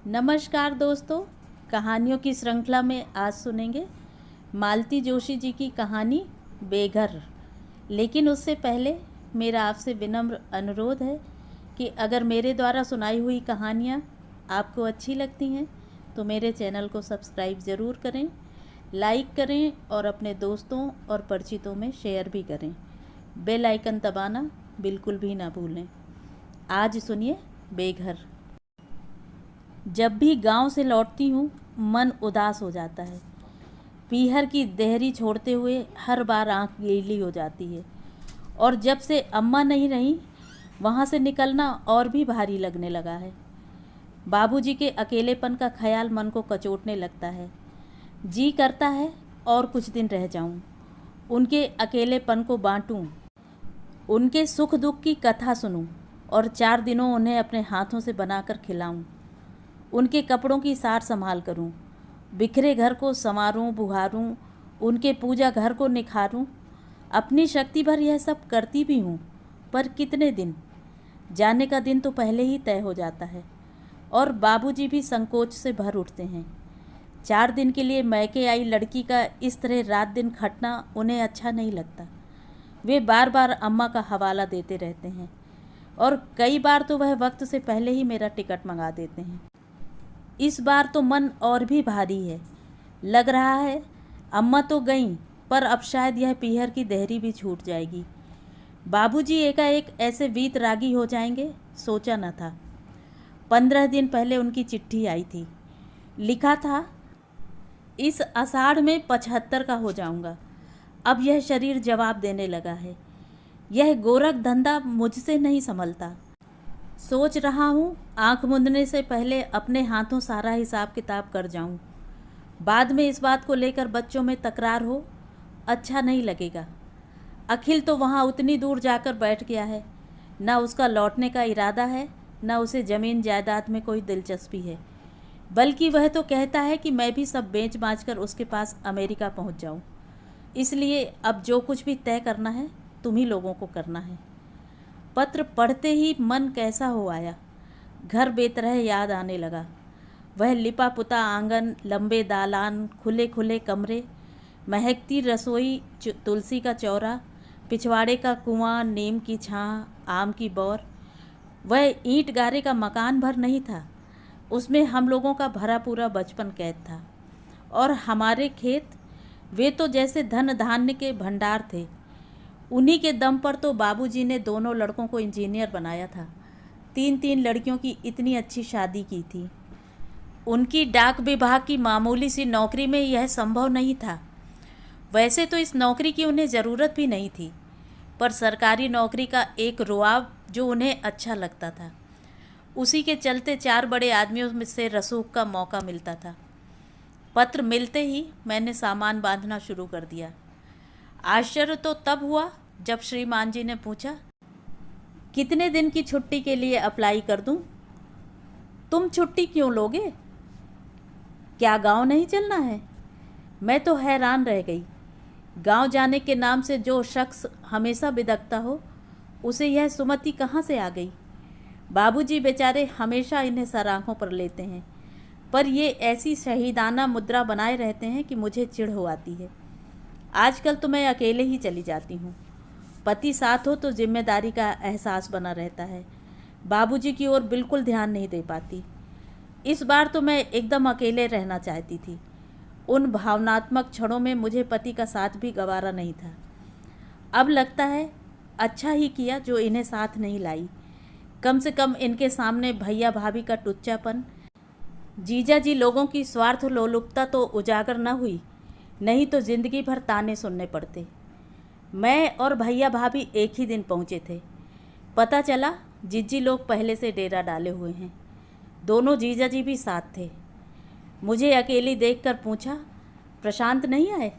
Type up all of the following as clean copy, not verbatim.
नमस्कार दोस्तों, कहानियों की श्रृंखला में आज सुनेंगे मालती जोशी जी की कहानी बेघर। लेकिन उससे पहले मेरा आपसे विनम्र अनुरोध है कि अगर मेरे द्वारा सुनाई हुई कहानियाँ आपको अच्छी लगती हैं तो मेरे चैनल को सब्सक्राइब ज़रूर करें, लाइक करें और अपने दोस्तों और परिचितों में शेयर भी करें। बेल आइकन दबाना बिल्कुल भी ना भूलें। आज सुनिए बेघर। जब भी गांव से लौटती हूँ मन उदास हो जाता है। पीहर की देहरी छोड़ते हुए हर बार आंख गीली हो जाती है और जब से अम्मा नहीं रही वहाँ से निकलना और भी भारी लगने लगा है। बाबूजी के अकेलेपन का ख्याल मन को कचोटने लगता है। जी करता है और कुछ दिन रह जाऊं, उनके अकेलेपन को बांटूं, उनके सुख दुख की कथा सुनूं और 4 दिनों उन्हें अपने हाथों से बनाकर खिलाऊं। उनके कपड़ों की सार संभाल करूं, बिखरे घर को संवारूं बुहारूं, उनके पूजा घर को निखारूं। अपनी शक्ति भर यह सब करती भी हूँ, पर कितने दिन? जाने का दिन तो पहले ही तय हो जाता है और बाबूजी भी संकोच से भर उठते हैं। 4 दिन के लिए मैके आई लड़की का इस तरह रात दिन खटना उन्हें अच्छा नहीं लगता। वे बार बार अम्मा का हवाला देते रहते हैं और कई बार तो वह वक्त से पहले ही मेरा टिकट मंगा देते हैं। इस बार तो मन और भी भारी है। लग रहा है अम्मा तो गईं, पर अब शायद यह पीहर की देहरी भी छूट जाएगी। बाबूजी एकाएक ऐसे वीतरागी हो जाएंगे, सोचा न था। 15 दिन पहले उनकी चिट्ठी आई थी। लिखा था, इस आषाढ़ में 75 का हो जाऊंगा। अब यह शरीर जवाब देने लगा है। यह गोरख धंधा मुझसे नहीं संभलता। सोच रहा हूँ आँख मूंदने से पहले अपने हाथों सारा हिसाब किताब कर जाऊँ। बाद में इस बात को लेकर बच्चों में तकरार हो, अच्छा नहीं लगेगा। अखिल तो वहाँ उतनी दूर जाकर बैठ गया है, न उसका लौटने का इरादा है, न उसे ज़मीन जायदाद में कोई दिलचस्पी है। बल्कि वह तो कहता है कि मैं भी सब बेच बाँच कर उसके पास अमेरिका पहुँच जाऊँ। इसलिए अब जो कुछ भी तय करना है तुम ही लोगों को करना है। पत्र पढ़ते ही मन कैसा हो आया। घर बेतरह याद आने लगा। वह लिपा पुता आंगन, लंबे दालान, खुले खुले कमरे, महकती रसोई, तुलसी का चौरा, पिछवाड़े का कुआं, नीम की छाँ, आम की बौर। वह ईंट गारे का मकान भर नहीं था, उसमें हम लोगों का भरा पूरा बचपन कैद था। और हमारे खेत, वे तो जैसे धन धान्य के भंडार थे। उन्हीं के दम पर तो बाबूजी ने दोनों लड़कों को इंजीनियर बनाया था। 3 लड़कियों की इतनी अच्छी शादी की थी। उनकी डाक विभाग की मामूली सी नौकरी में यह संभव नहीं था। वैसे तो इस नौकरी की उन्हें ज़रूरत भी नहीं थी, पर सरकारी नौकरी का एक रुआब जो उन्हें अच्छा लगता था, उसी के चलते 4 बड़े आदमियों में से रसूख का मौका मिलता था। पत्र मिलते ही मैंने सामान बांधना शुरू कर दिया। आश्चर्य तो तब हुआ जब श्रीमान जी ने पूछा, कितने दिन की छुट्टी के लिए अप्लाई कर दूं? तुम छुट्टी क्यों लोगे? क्या गांव नहीं चलना है? मैं तो हैरान रह गई। गांव जाने के नाम से जो शख्स हमेशा बिदकता हो, उसे यह सुमति कहाँ से आ गई? बाबूजी बेचारे हमेशा इन्हें सर आँखों पर लेते हैं, पर ये ऐसी शहीदाना मुद्रा बनाए रहते हैं कि मुझे चिढ़ हो आती है। आजकल तो मैं अकेले ही चली जाती हूँ। पति साथ हो तो जिम्मेदारी का एहसास बना रहता है। बाबूजी की ओर बिल्कुल ध्यान नहीं दे पाती। इस बार तो मैं एकदम अकेले रहना चाहती थी। उन भावनात्मक क्षणों में मुझे पति का साथ भी गवारा नहीं था। अब लगता है अच्छा ही किया जो इन्हें साथ नहीं लाई। कम से कम इनके सामने भैया भाभी का टुच्चापन, जीजा जी लोगों की स्वार्थ लोलुपता तो उजागर न हुई, नहीं तो ज़िंदगी भर ताने सुनने पड़ते। मैं और भैया भाभी एक ही दिन पहुँचे थे। पता चला जीजी लोग पहले से डेरा डाले हुए हैं। दोनों जीजा जी भी साथ थे। मुझे अकेली देखकर पूछा, प्रशांत नहीं आए?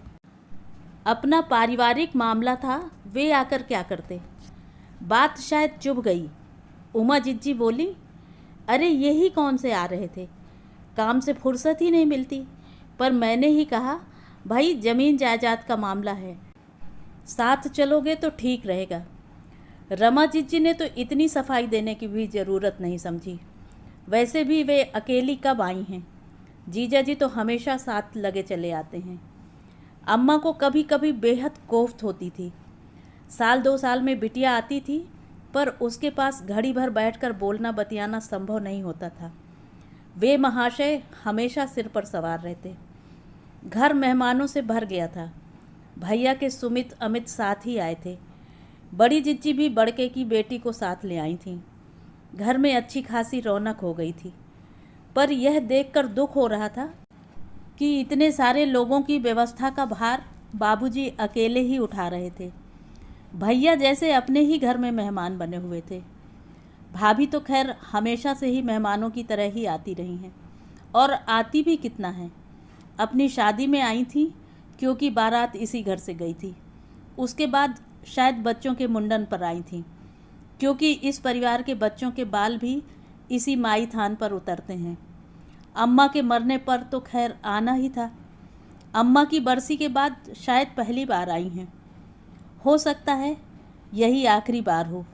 अपना पारिवारिक मामला था, वे आकर क्या करते? बात शायद चुभ गई। उमा जीजी बोली, अरे यही कौन से आ रहे थे, काम से फुर्सत ही नहीं मिलती। पर मैंने ही कहा, भाई ज़मीन जायदाद का मामला है, साथ चलोगे तो ठीक रहेगा। रमा जीजी ने तो इतनी सफाई देने की भी ज़रूरत नहीं समझी। वैसे भी वे अकेली कब आई हैं। जीजा जी तो हमेशा साथ लगे चले आते हैं। अम्मा को कभी कभी बेहद कोफ्त होती थी। साल 2 साल में बिटिया आती थी, पर उसके पास घड़ी भर बैठकर बोलना बतियाना संभव नहीं होता था। वे महाशय हमेशा सिर पर सवार रहते। घर मेहमानों से भर गया था। भैया के सुमित अमित साथ ही आए थे। बड़ी जिज्जी भी बड़के की बेटी को साथ ले आई थीं। घर में अच्छी खासी रौनक हो गई थी। पर यह देखकर दुख हो रहा था कि इतने सारे लोगों की व्यवस्था का भार बाबूजी अकेले ही उठा रहे थे। भैया जैसे अपने ही घर में मेहमान बने हुए थे। भाभी तो खैर हमेशा से ही मेहमानों की तरह ही आती रही हैं, और आती भी कितना है। अपनी शादी में आई थी क्योंकि बारात इसी घर से गई थी। उसके बाद शायद बच्चों के मुंडन पर आई थी, क्योंकि इस परिवार के बच्चों के बाल भी इसी माई थान पर उतरते हैं। अम्मा के मरने पर तो खैर आना ही था। अम्मा की बरसी के बाद शायद पहली बार आई हैं। हो सकता है यही आखिरी बार हो।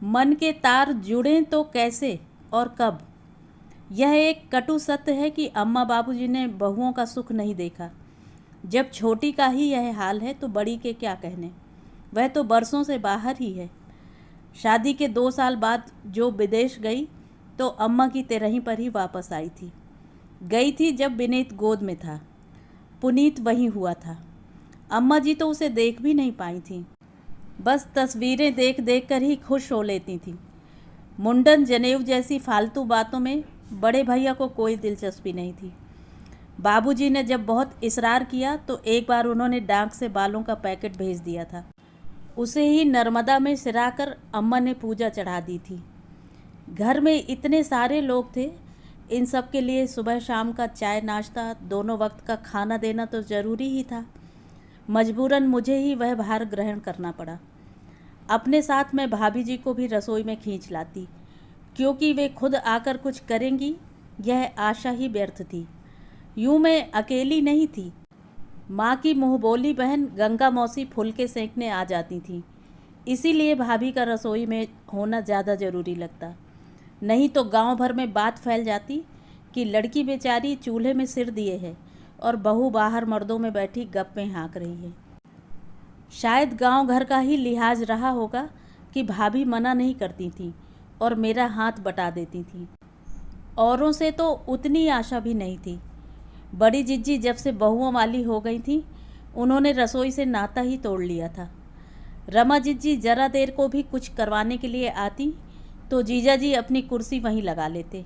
मन के तार जुड़ें तो कैसे और कब। यह एक कटु सत्य है कि अम्मा बाबूजी ने बहुओं का सुख नहीं देखा। जब छोटी का ही यह हाल है तो बड़ी के क्या कहने। वह तो बरसों से बाहर ही है। शादी के 2 साल बाद जो विदेश गई तो अम्मा की तेरही पर ही वापस आई थी। गई थी जब विनीत गोद में था। पुनीत वहीं हुआ था। अम्मा जी तो उसे देख भी नहीं पाई थी। बस तस्वीरें देख देख कर ही खुश हो लेती थी। मुंडन जनेऊ जैसी फालतू बातों में बड़े भैया को कोई दिलचस्पी नहीं थी। बाबूजी ने जब बहुत इसरार किया तो एक बार उन्होंने डाक से बालों का पैकेट भेज दिया था। उसे ही नर्मदा में सिराकर अम्मा ने पूजा चढ़ा दी थी। घर में इतने सारे लोग थे, इन सब के लिए सुबह शाम का चाय नाश्ता, दोनों वक्त का खाना देना तो ज़रूरी ही था। मजबूरन मुझे ही वह भार ग्रहण करना पड़ा। अपने साथ मैं भाभी जी को भी रसोई में खींच लाती, क्योंकि वे खुद आकर कुछ करेंगी यह आशा ही व्यर्थ थी। यूँ मैं अकेली नहीं थी। माँ की मुँहबोली बहन गंगा मौसी फुलके सेंकने आ जाती थीं। इसीलिए भाभी का रसोई में होना ज़्यादा ज़रूरी लगता। नहीं तो गांव भर में बात फैल जाती कि लड़की बेचारी चूल्हे में सिर दिए है और बहू बाहर मर्दों में बैठी गप्पें हाँक रही है। शायद गांव घर का ही लिहाज रहा होगा कि भाभी मना नहीं करती थी और मेरा हाथ बटा देती थी। औरों से तो उतनी आशा भी नहीं थी। बड़ी जिज्जी जब से बहुओं वाली हो गई थी, उन्होंने रसोई से नाता ही तोड़ लिया था। रमा जिज्जी जरा देर को भी कुछ करवाने के लिए आती तो जीजा जी अपनी कुर्सी वहीं लगा लेते।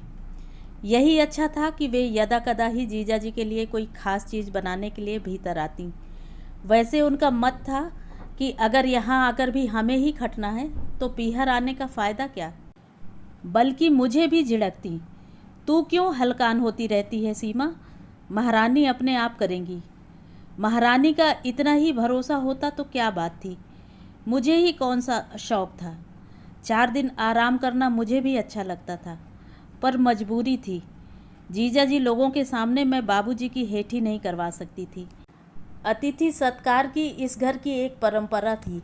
यही अच्छा था कि वे यदा कदा ही जीजा जी के लिए कोई ख़ास चीज़ बनाने के लिए भीतर आती। वैसे उनका मत था कि अगर यहाँ आकर भी हमें ही खटना है तो पीहर आने का फ़ायदा क्या। बल्कि मुझे भी झिड़कती, तू क्यों हलकान होती रहती है सीमा, महारानी अपने आप करेंगी। महारानी का इतना ही भरोसा होता तो क्या बात थी। मुझे ही कौन सा शौक़ था। 4 दिन आराम करना मुझे भी अच्छा लगता था, पर मजबूरी थी। जीजा जी लोगों के सामने मैं बाबूजी की हेठी नहीं करवा सकती थी। अतिथि सत्कार की इस घर की एक परंपरा थी।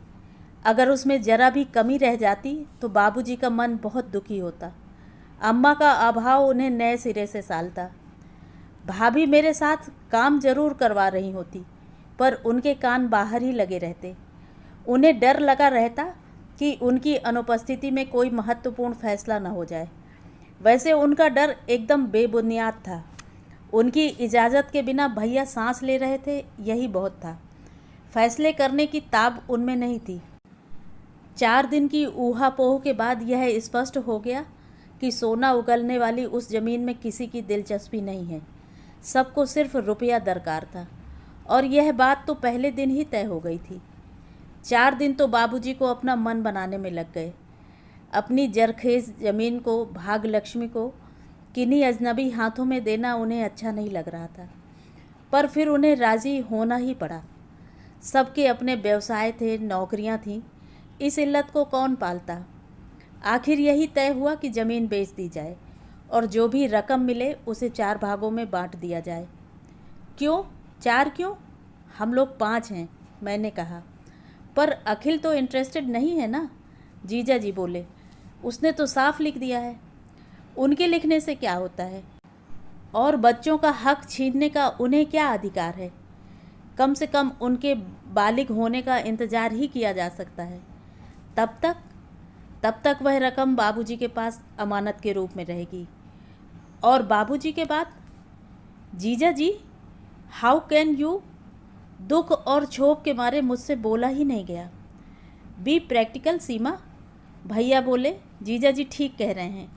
अगर उसमें ज़रा भी कमी रह जाती तो बाबूजी का मन बहुत दुखी होता। अम्मा का अभाव उन्हें नए सिरे से सालता। भाभी मेरे साथ काम जरूर करवा रही होती, पर उनके कान बाहर ही लगे रहते। उन्हें डर लगा रहता कि उनकी अनुपस्थिति में कोई महत्वपूर्ण फैसला न हो जाए। वैसे उनका डर एकदम बेबुनियाद था। उनकी इजाज़त के बिना भैया सांस ले रहे थे, यही बहुत था। फैसले करने की ताब उनमें नहीं थी। 4 दिन की ऊहापोह के बाद यह स्पष्ट हो गया कि सोना उगलने वाली उस ज़मीन में किसी की दिलचस्पी नहीं है। सबको सिर्फ रुपया दरकार था, और यह बात तो पहले दिन ही तय हो गई थी। 4 दिन तो बाबूजी को अपना मन बनाने में लग गए। अपनी जरखेज ज़मीन को, भाग लक्ष्मी को किन्हीं अजनबी हाथों में देना उन्हें अच्छा नहीं लग रहा था, पर फिर उन्हें राज़ी होना ही पड़ा। सबके अपने व्यवसाय थे, नौकरियां थीं, इस इल्लत को कौन पालता। आखिर यही तय हुआ कि ज़मीन बेच दी जाए और जो भी रकम मिले उसे 4 भागों में बांट दिया जाए। क्यों 4 क्यों, हम लोग 5 हैं, मैंने कहा। पर अखिल तो इंटरेस्टेड नहीं है ना, जीजा जी बोले। उसने तो साफ लिख दिया है। उनके लिखने से क्या होता है? और बच्चों का हक छीनने का उन्हें क्या अधिकार है? कम से कम उनके बालिग होने का इंतज़ार ही किया जा सकता है। तब तक वह रकम बाबूजी के पास अमानत के रूप में रहेगी। और बाबूजी के बाद जीजा जी, हाउ कैन यू? दुख और क्षोभ के मारे मुझसे बोला ही नहीं गया। बी प्रैक्टिकल सीमा। भैया बोले, जीजा जी ठीक कह रहे हैं,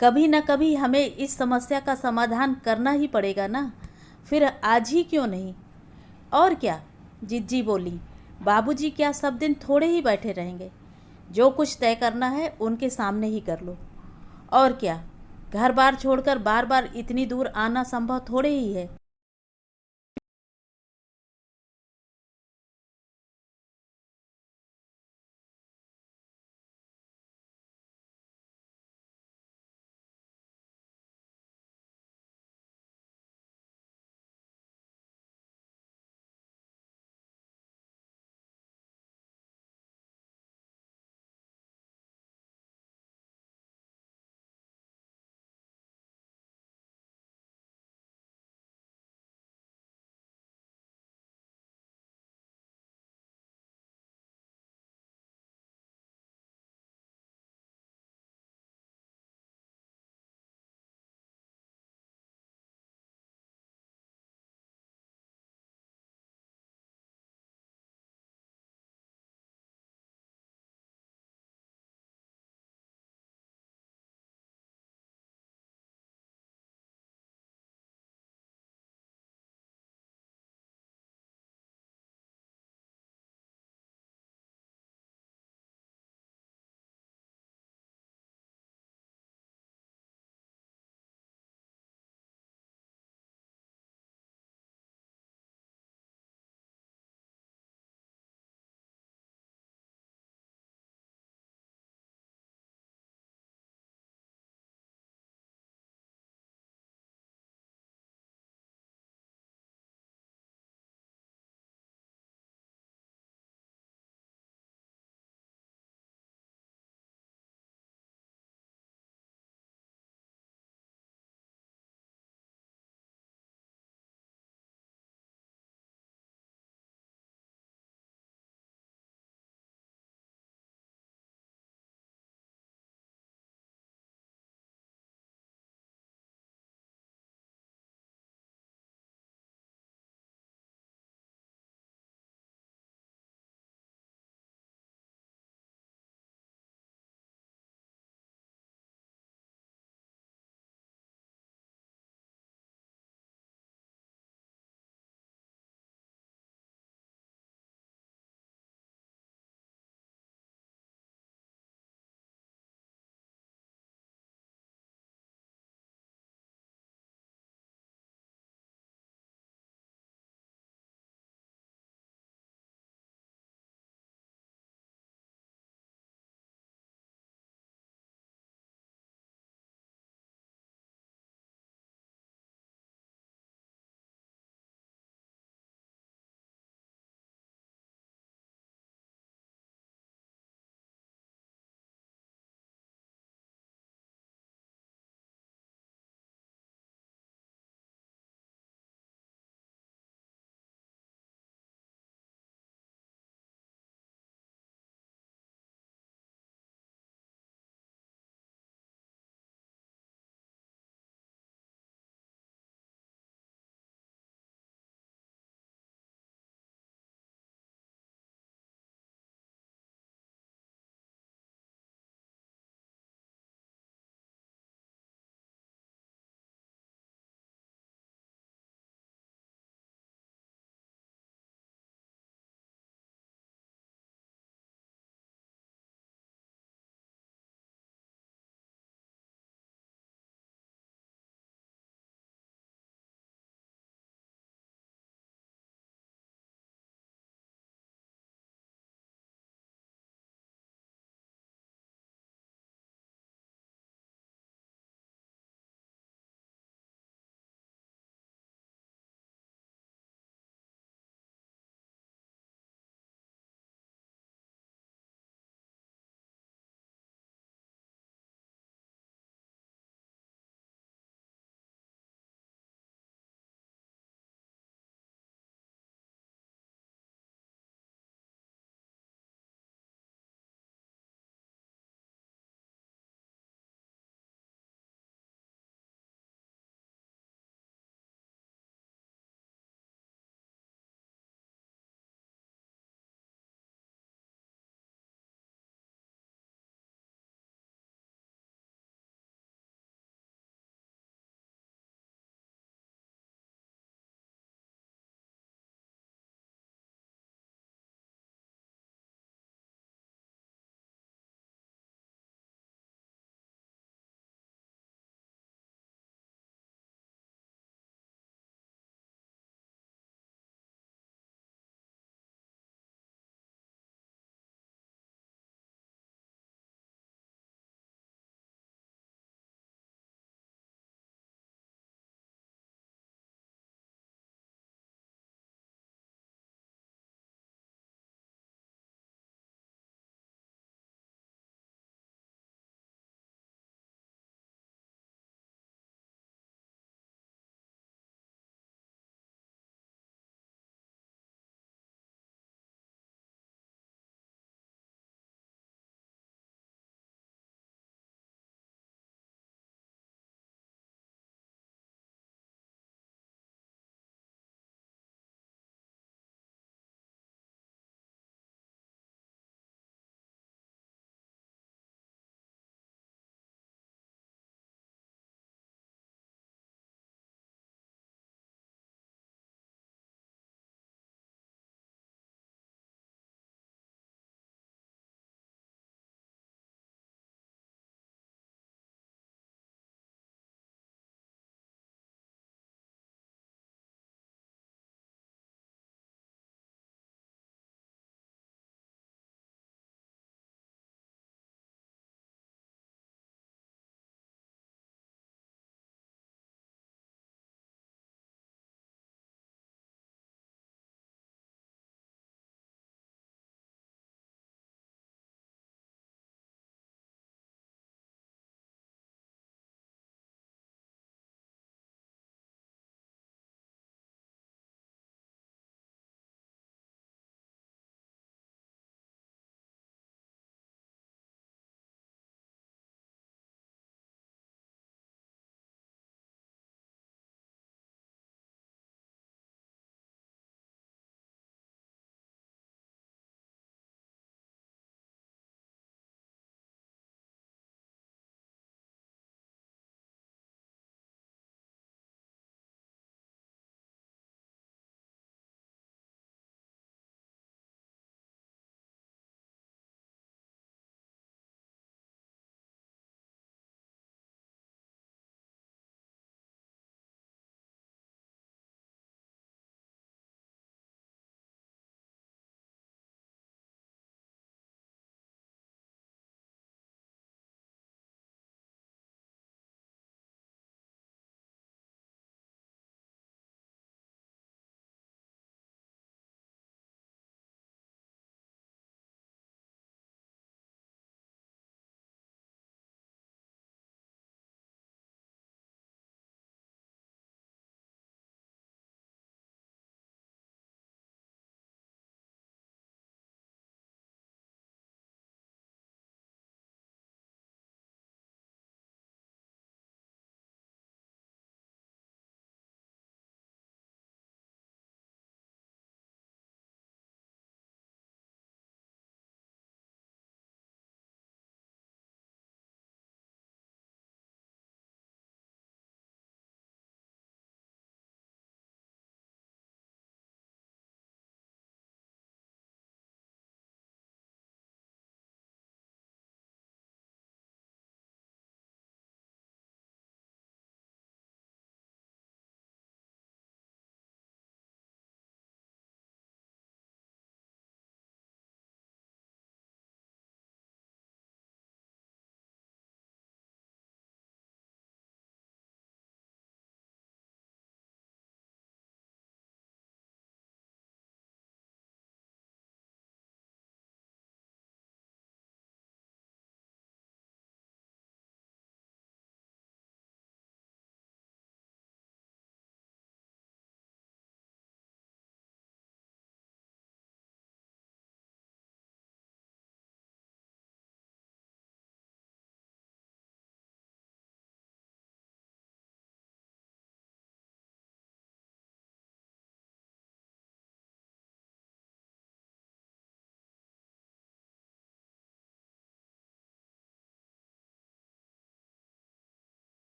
कभी ना कभी हमें इस समस्या का समाधान करना ही पड़ेगा ना, फिर आज ही क्यों नहीं? और क्या? जिज्जी बोली, बाबूजी क्या सब दिन थोड़े ही बैठे रहेंगे? जो कुछ तय करना है उनके सामने ही कर लो। और क्या, घर बार छोड़कर बार बार इतनी दूर आना संभव थोड़े ही है।